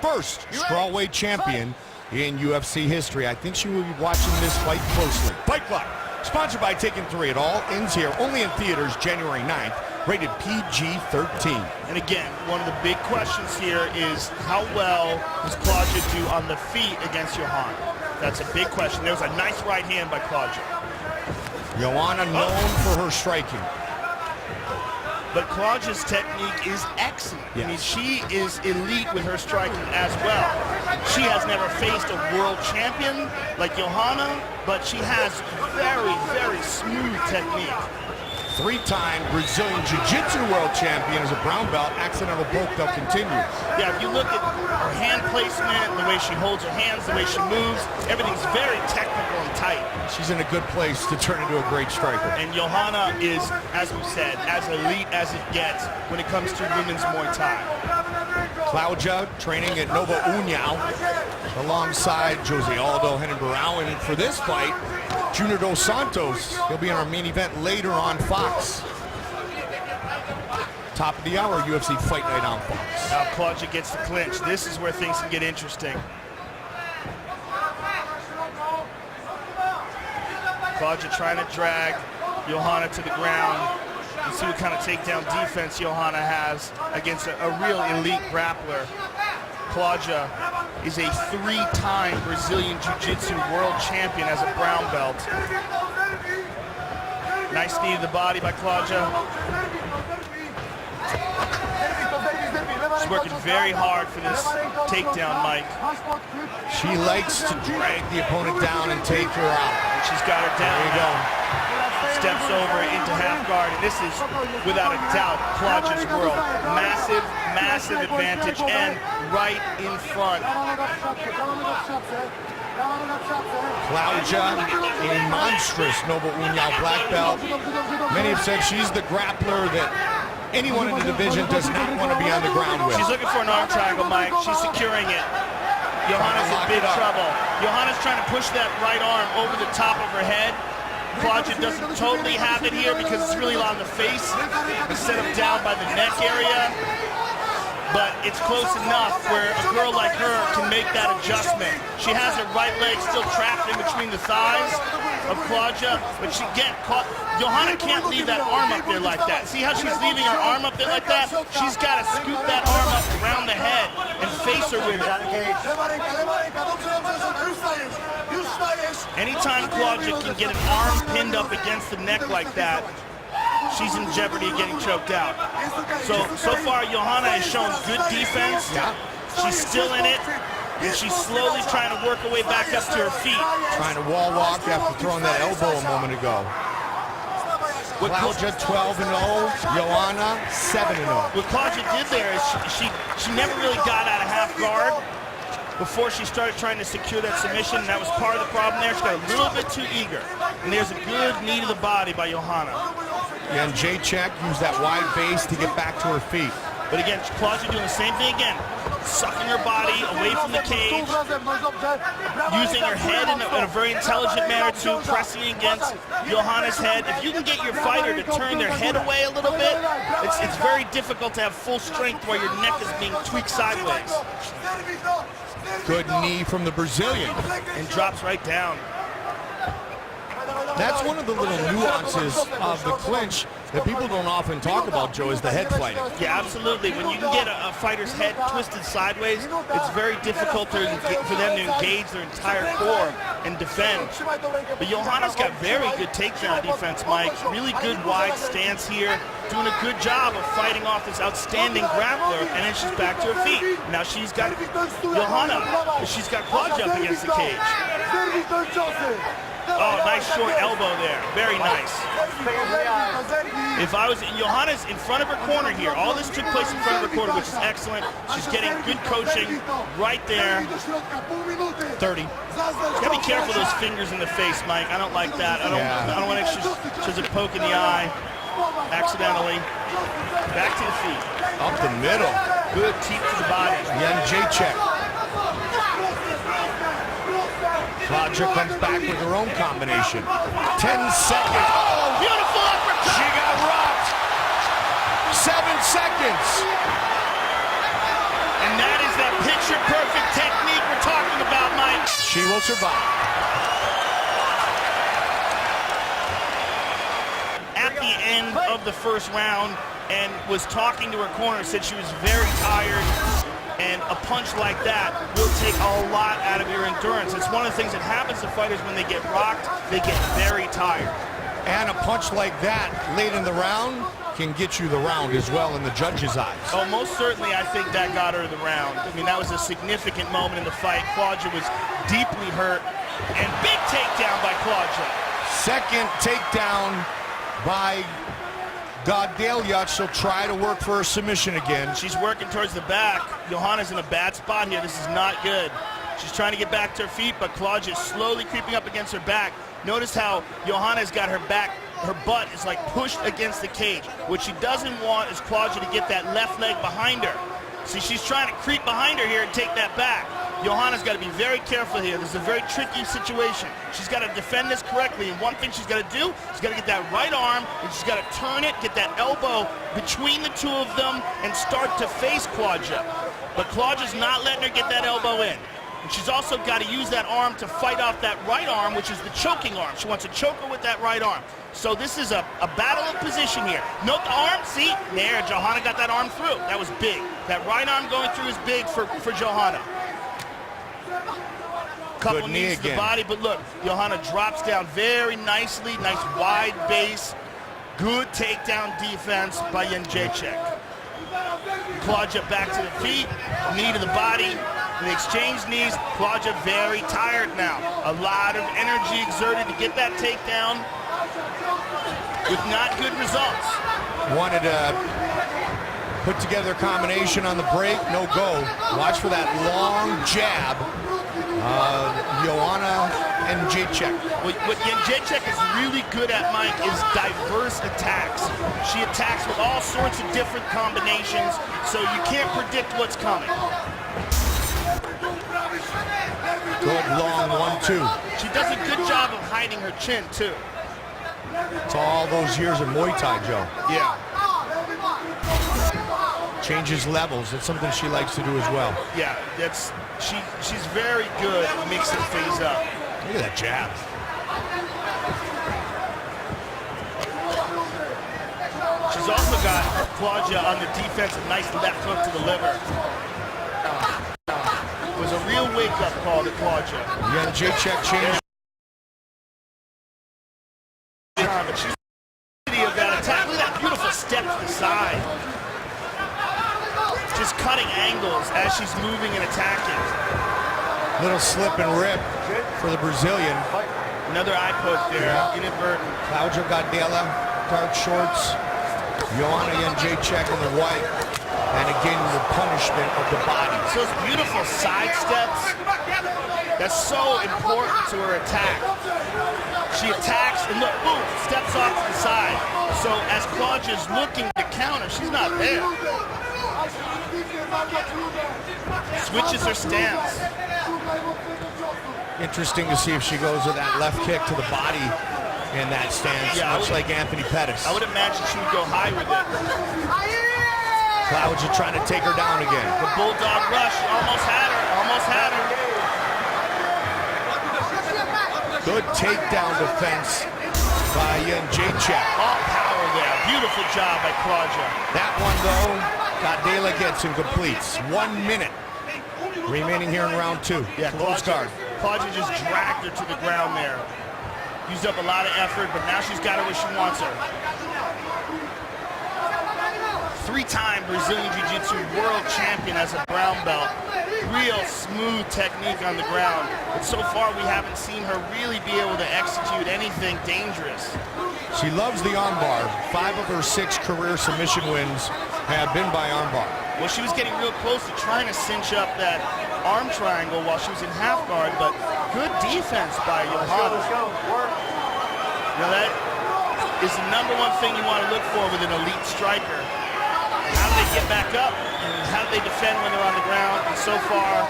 First strawweight champion in UFC history. I think she will be watching this fight closely. Fight Club, sponsored by Taken 3. It all ends here, only in theaters January 9th, rated PG-13. And again, one of the big questions here is how well does Claudia do on the feet against Joanna? That's a big question. There was a nice right hand by Claudia. Joanna known for her striking. But Claudia's technique is excellent. Yes. I mean, she is elite with her striking as well. She has never faced a world champion like Joanna, but she has very, very smooth technique. Three-time Brazilian Jiu-Jitsu world champion as a brown belt. Accidental poke, they'll continue. Yeah, if you look at her hand placement, the way she holds her hands, the way she moves, everything's very technical and tight. She's in a good place to turn into a great striker. And Joanna is, as we said, as elite as it gets when it comes to women's Muay Thai. Claudia training at Nova União alongside Jose Aldo, Renan Barão, and for this fight, Junior Dos Santos. He'll be in our main event later on Fox. Top of the hour, UFC Fight Night on Fox. Now Claudia gets the clinch. This is where things can get interesting. Claudia trying to drag Joanna to the ground and see what kind of takedown defense Joanna has against a real elite grappler. Claudia is a three-time Brazilian Jiu-Jitsu world champion as a brown belt. Nice knee to the body by Claudia. She's working very hard for this takedown, Mike. She likes to drag the opponent down and take her out. And she's got her down. There you go. Steps over into half guard, and this is without a doubt Claudia's world. Massive, massive advantage, and right in front. Claudia, a monstrous Nova União black belt. Many have said she's the grappler that anyone in the division does not want to be on the ground with. She's looking for an arm triangle, Mike. She's securing it. Joanna's in big trouble. Joanna's trying to push that right arm over the top of her head. Claudia doesn't totally have it here because it's really on the face instead of down by the neck area. But it's close enough where a girl like her can make that adjustment. She has her right leg still trapped in between the thighs of Claudia, but Joanna can't leave that arm up there like that. See how she's leaving her arm up there like that? She's got to scoop that arm up around the head and face her with it. Anytime Claudia can get an arm pinned up against the neck like that, she's in jeopardy of getting choked out. So far, Joanna has shown good defense. She's still in it, and she's slowly trying to work her way back up to her feet. Trying to wall walk after throwing that elbow a moment ago. Claudia 12-0, Joanna 7-0. What Claudia did there is she never really got out of half guard before she started trying to secure that submission, and that was part of the problem there. She got a little bit too eager. And there's a good knee to the body by Joanna. Yeah, and Jedrzejczyk used that wide base to get back to her feet. But again, Claudia doing the same thing again. Sucking her body away from the cage, using her head in a very intelligent manner too, pressing against Joanna's head. If you can get your fighter to turn their head away a little bit, it's very difficult to have full strength while your neck is being tweaked sideways. Good knee from the Brazilian. And drops right down. That's one of the little nuances of the clinch that people don't often talk about, Joe, is the head fighting. Yeah, absolutely. When you can get a fighter's head twisted sideways, it's very difficult for them to engage their entire core and defend. But Joanna's got very good takedown defense, Mike. Really good wide stance here. Doing a good job of fighting off this outstanding grappler, and then she's back to her feet. Now she's got Joanna. She's got Claudia up against the cage. Oh, nice short elbow there. Very nice. If I was Joanna's in front of her corner here, all this took place in front of her corner, which is excellent. She's getting good coaching right there. 30. Gotta be careful of those fingers in the face, Mike. I don't like that. I don't want to poke in the eye accidentally. Back to the feet. Up the middle. Good teep to the body. Jedrzejczyk. Claudia comes back with her own combination. 10 seconds. Oh, beautiful uppercut. She got rocked. 7 seconds. And that is that picture She will survive. At the end of the first round, and was talking to her corner, said she was very tired, and a punch like that will take a lot out of your endurance. It's one of the things that happens to fighters when they get rocked, they get very tired. And a punch like that late in the round can get you the round as well in the judges' eyes. Oh, most certainly I think that got her the round. I mean, that was a significant moment in the fight. Claudia was deeply hurt, and big takedown by Claudia. Second takedown by Gadelha. She'll try to work for her submission again. She's working towards the back. Joanna's in a bad spot here. This is not good. She's trying to get back to her feet, but Claudia is slowly creeping up against her back. Notice how Joanna's got her back, her butt is like pushed against the cage. What she doesn't want is Claudia to get that left leg behind her. See, she's trying to creep behind her here and take that back. Joanna's got to be very careful here. This is a very tricky situation. She's got to defend this correctly, and one thing she's got to do, she's got to get that right arm, and she's got to turn it, get that elbow between the two of them, and start to face Claudia. But Claudia's not letting her get that elbow in. And she's also got to use that arm to fight off that right arm, which is the choking arm. She wants to choke her with that right arm. So this is a battle of position here. Note the arm, see? There, Joanna got that arm through. That was big. That right arm going through is big for Joanna. Couple Good knee knees to the again. body, but look, Joanna drops down very nicely. Nice wide base. Good takedown defense by Jedrzejczyk. Claudia back to the feet, knee to the body. They exchange knees. Claudia very tired now. A lot of energy exerted to get that takedown with not good results. Wanted to put together a combination on the break, no go. Watch for that long jab. Joanna Jedrzejczyk. What Jedrzejczyk is really good at, Mike, is diverse attacks. She attacks with all sorts of different combinations, so you can't predict what's coming. Good long 1-2. She does a good job of hiding her chin, too. It's all those years of Muay Thai, Joe. Yeah. Changes levels. It's something she likes to do as well. Yeah, she's very good at mixing things up. Look at that jab. She's also got Claudia on the defense, a nice left hook to the liver. It was a real wake-up call to Claudia. Jedrzejczyk changed. But she's of that attack. Look at that beautiful step to the side. Just cutting angles as she's moving and attacking. Little slip and rip for the Brazilian. Another eye poke there, Yeah. inadvertent. Claudia Gadelha, dark shorts. Joanna Jedrzejczyk in the white. And again, the punishment of the body. So those beautiful side steps. That's so important to her attack. She attacks and look, boom, steps off to the side. So as Claudia's looking to counter, she's not there. Switches her stance. Interesting to see if she goes with that left kick to the body in that stance, Yeah, much like Anthony Pettis. I would imagine she would go high with it. Claudia trying to take her down again. The bulldog rush, almost had her, almost had her. Good takedown defense by Jedrzejczyk. All power there, beautiful job by Claudia. That one though, Gadelha gets and completes. 1 minute remaining here in round 2. Yeah, Close guard. Claudia just dragged her to the ground there. Used up a lot of effort, but now she's got her where she wants her. 3-time Brazilian Jiu-Jitsu world champion as a brown belt. Real smooth technique on the ground. But so far we haven't seen her really be able to execute anything dangerous. She loves the armbar. 5 of her 6 career submission wins have been by armbar. Well, she was getting real close to trying to cinch up that arm triangle while she was in half guard, but good defense by Johanna. You know, that is the #1 thing you want to look for with an elite striker. How do they get back up, and how do they defend when they're on the ground? And so far,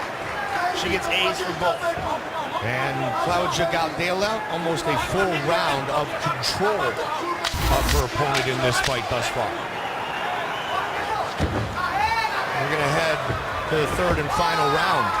she gets A's for both. And Claudia Gadelha, almost a full round of control of her opponent in this fight thus far. We're going to head to the 3rd and final round.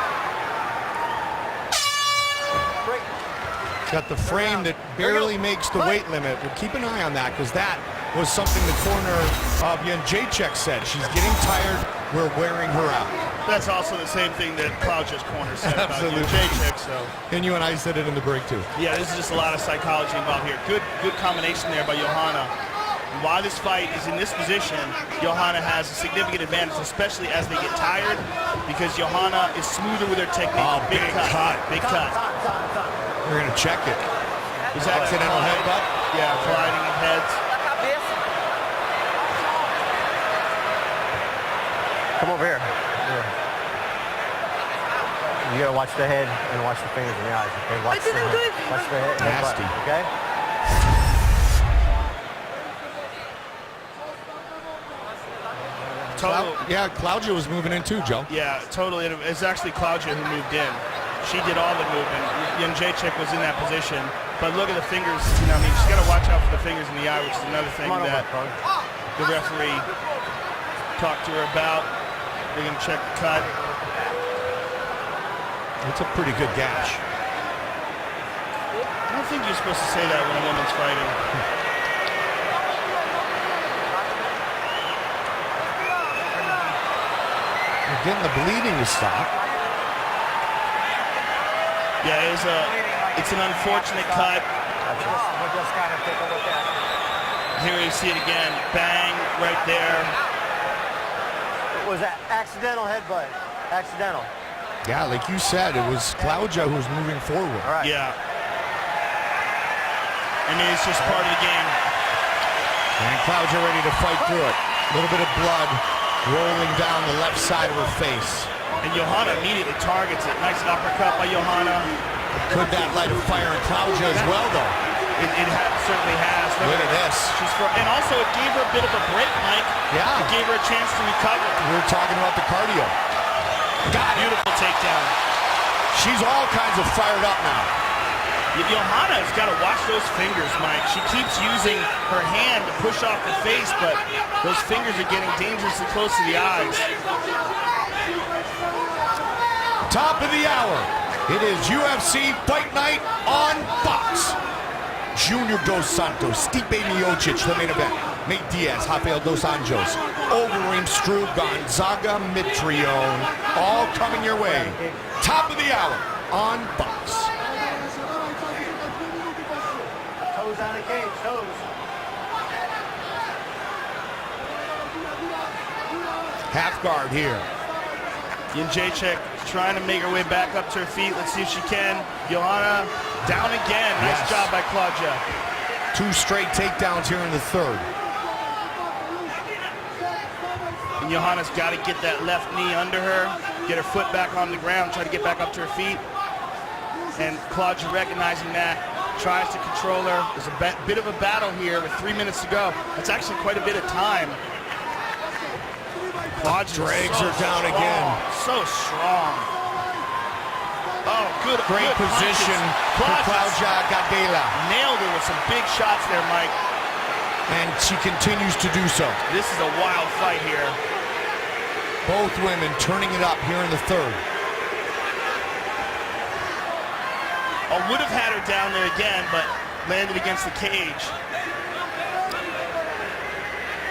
Got the frame that barely makes the weight limit. We'll keep an eye on that because that was something the corner of Jedrzejczyk said. She's getting tired. We're wearing her out. That's also the same thing that Claudia's corner said about Jedrzejczyk. So. And you and I said it in the break too. Yeah, this is just a lot of psychology involved here. Good combination there by Joanna. And while this fight is in this position, Joanna has a significant advantage, especially as they get tired, because Joanna is smoother with her technique. Oh, big cut. Big cut. We're going to check it. Is that accidental headbutt? Yeah, colliding of heads. Come over here. You gotta watch the head and watch the fingers and the eyes. Okay, watch the head. Watch the head. Nasty. Okay. Yeah, Claudia was moving in too, Joe. Yeah, totally. It's actually Claudia who moved in. She did all the movement. Jedrzejczyk was in that position. But look at the fingers. You know, I mean, she's got to watch out for the fingers in the eye, which is another thing that the referee talked to her about. They're going to check the cut. It's a pretty good gash. I don't think you're supposed to say that when a woman's fighting. We're getting the bleeding to stop. Yeah, it's an unfortunate cut. We'll just kind of take a look at it. Here you see it again. Bang, right there. It was an accidental headbutt. Accidental. Yeah, like you said, it was Claudia who was moving forward. All right. Yeah. I mean, it's just part of the game. And Claudia ready to fight through it. A little bit of blood rolling down the left side of her face. And Joanna immediately targets it. Nice uppercut by Joanna. Could that light a fire in Claudia as well, though? It certainly has. Look at this. And also, it gave her a bit of a break, Mike. Yeah. It gave her a chance to recover. We were talking about the cardio. Got it. Beautiful takedown. She's all kinds of fired up now. Joanna's got to watch those fingers, Mike. She keeps using her hand to push off the face, but those fingers are getting dangerously close to the eyes. Top of the hour. It is UFC Fight Night on Fox. Junior Dos Santos, Stipe Miocic, the main event. Nate Diaz, Rafael Dos Anjos, Overeem Struve, Gonzaga, Mitrione, all coming your way. Top of the hour on Fox. Toes out of cage, toes. Half guard here. Jedrzejczyk trying to make her way back up to her feet. Let's see if she can. Joanna down again. Nice job by Claudia. 2 straight takedowns here in the third. And Joanna's got to get that left knee under her, get her foot back on the ground, try to get back up to her feet. And Claudia recognizing that, tries to control her. There's a bit of a battle here with 3 minutes to go. That's actually quite a bit of time. Claudia drags her down again. So strong. Oh, good. Great good position for Claudia Gadelha. Nailed her with some big shots there, Mike. And she continues to do so. This is a wild fight here. Both women turning it up here in the third. Oh, would have had her down there again, but landed against the cage.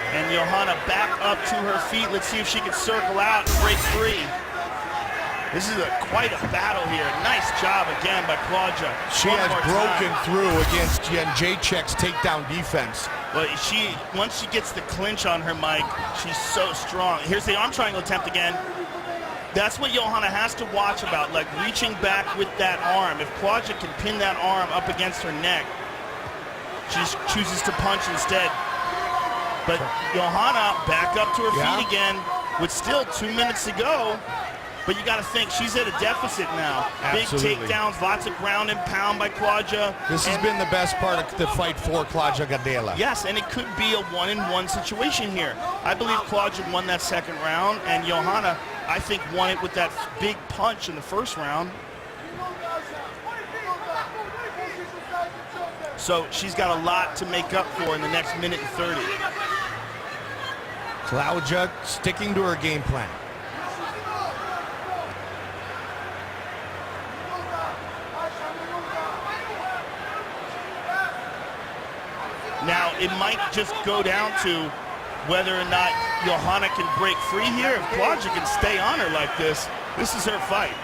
And Joanna back up to her feet. Let's see if she can circle out and break free. This is quite a battle here. Nice job again by Claudia. She has broken through against Jedrzejczyk's takedown defense. Well, once she gets the clinch on her, Mike, she's so strong. Here's the arm triangle attempt again. That's what Joanna has to watch about, like reaching back with that arm. If Claudia can pin that arm up against her neck, she chooses to punch instead. But Joanna back up to her feet again with still 2 minutes to go. But you got to think, she's at a deficit now. Absolutely. Big takedowns, lots of ground and pound by Claudia. This has been the best part of the fight for Claudia Gadelha. Yes, and it could be a 1-1 situation here. I believe Claudia won that second round, and Joanna, I think, won it with that big punch in the first round. So she's got a lot to make up for in the next minute and 30. Claudia sticking to her game plan. it might just go down to whether or not Joanna can break free here. If Claudia can stay on her like this is her fight.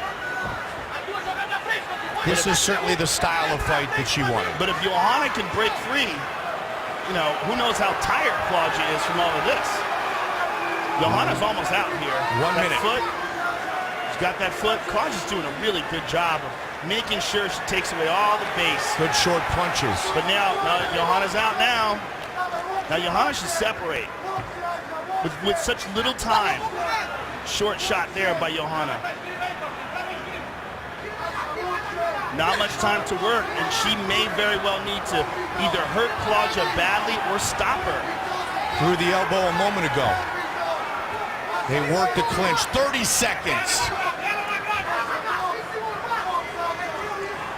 This is certainly the style of fight that she wanted. But if Joanna can break free, you know, who knows how tired Claudia is from all of this. Joanna's almost out here. 1 minute. Foot, she's got that foot. Claudia's doing a really good job of making sure she takes away all the base. Good short punches. But now Joanna's out now. Now Joanna should separate. With such little time. Short shot there by Joanna. Not much time to work, and she may very well need to either hurt Claudia badly or stop her. Threw the elbow a moment ago. They work the clinch. 30 seconds.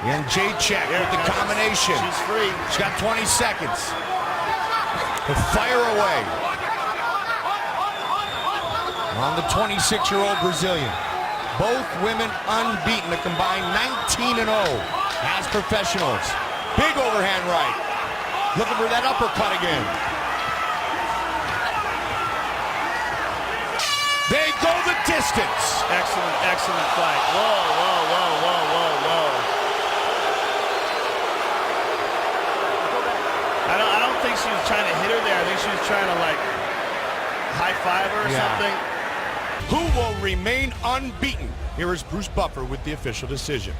And Jedrzejczyk with the combination. She's free. She's got 20 seconds to fire away on the 26-year-old Brazilian. Both women unbeaten, a combined 19-0 as professionals. Big overhand right. Looking for that uppercut again. They go the distance. Excellent, excellent fight. Whoa, whoa, whoa, whoa, whoa, whoa. I don't think she was trying to hit her there. I think she was trying to, like, high-five her or something. Who will remain unbeaten? Here is Bruce Buffer with the official decision.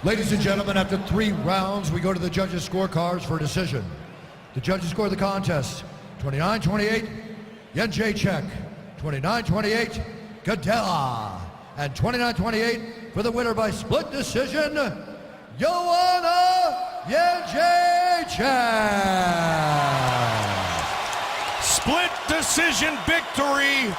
Ladies and gentlemen, after 3 rounds, we go to the judges' scorecards for a decision. The judges score the contest 29-28, Jedrzejczyk, 29-28, Gadelha, and 29-28 for the winner by split decision, Joanna Jedrzejczyk. Split decision victory